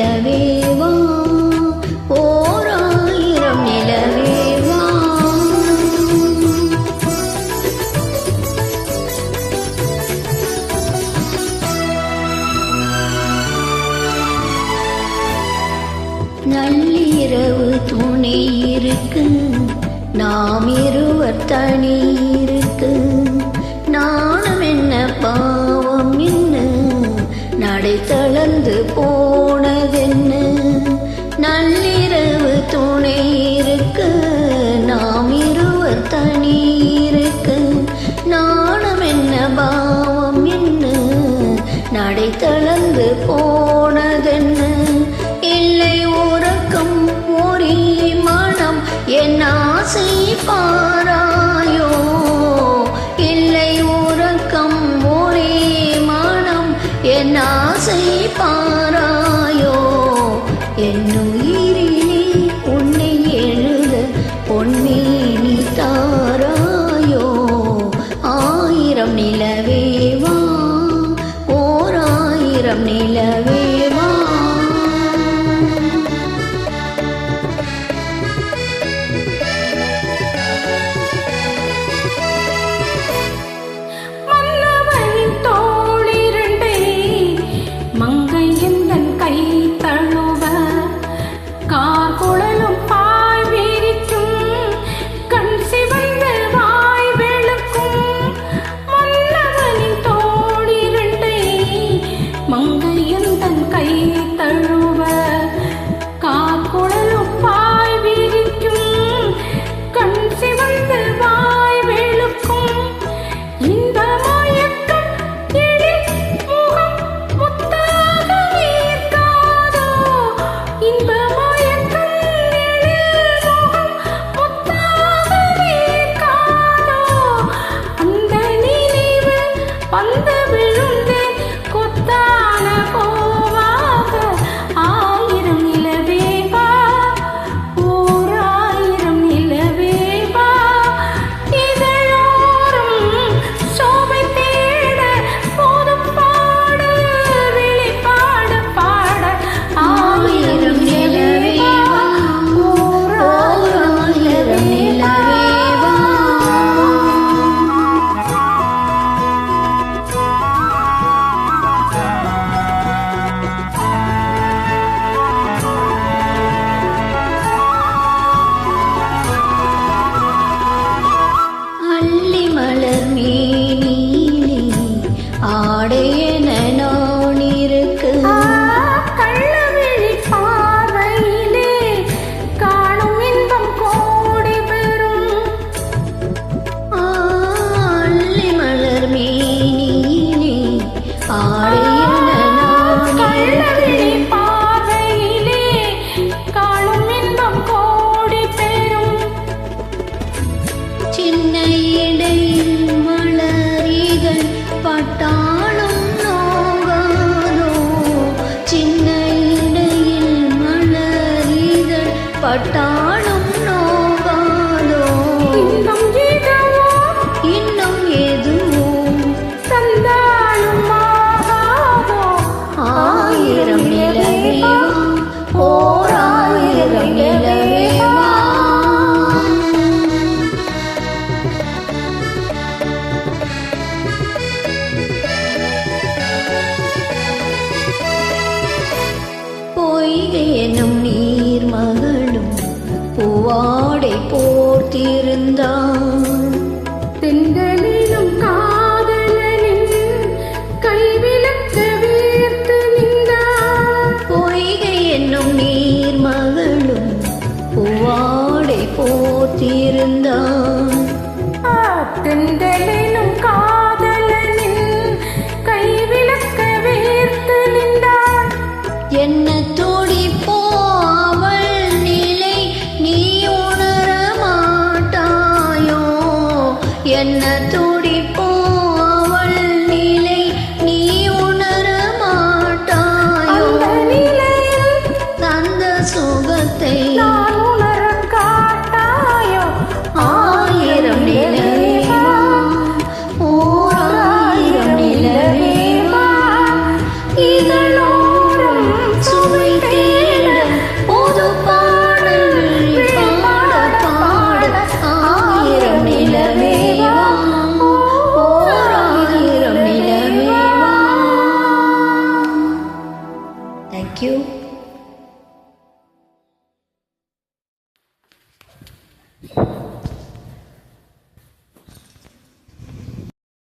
நிலவேவா ஓராயிரம் நிலவேவா. நள்ளிரவு துணை இருக்கு, நாம் இருவர் தனி இருக்கு. நாணம் என்ன பாவம் என்ன, நடை தளர்ந்து போனதென்ன. நள்ளிரவு துணை இருக்கு, நாம் இருவர் தனி இருக்கு. நாணம் என்ன பாவம் என்ன, நடை தளர்ந்து போனதென்ன. இல்லை உறக்கம் ஒரே மனம், என் ஆசை பாராயோ. இல்லை உறக்கம் ஒரே மனம், என் ஆசை பாராயோ. என்னுயிரிலே உன்னை எழுத பொன்மேனி தாராயோ. ஆயிரம் நிலவேவா ஓராயிரம் நிலவேவா. ஆடையென நான் இருக்கு, கள்ளவிழி பார்வையிலே காணும் இன்பம் கோடி பெறும். அள்ளி மலர் மேனியிலே ஆடையென நான் கள்ளவிழி பார்வையிலே காணும் இன்பம் கோடி பெறும். சின்ன இடையில் மலரிகள் பட்டாலும் நோகாதோ. சின்ன இடையில் மலரிதழ் பட்டாலும் நோகாதோ. இன்னும் எதுவோ இன்னும் எதுவோ தந்தாலும் ஆகாதோ. ஆயிரம் நிலவேவா ஓராயிரம் நிலவேவா. பொய்கை என்னும் நீர் மகளும் பூவாடை போர்த்திருந்தான். தென்றலிலும் காதலனின் கைவிளக்கு வீர்த்து நின்றான். பொய்கை என்னும் நீர் மகளும் பூவாடை போர்த்திருந்தான். தென்றலிலும் காதலனின் கைவிளக்கு வீர்த்து நின்றான். என்ன துடிப்போ அவள் நிலை நீ உணர மாட்டாயோ. என்ன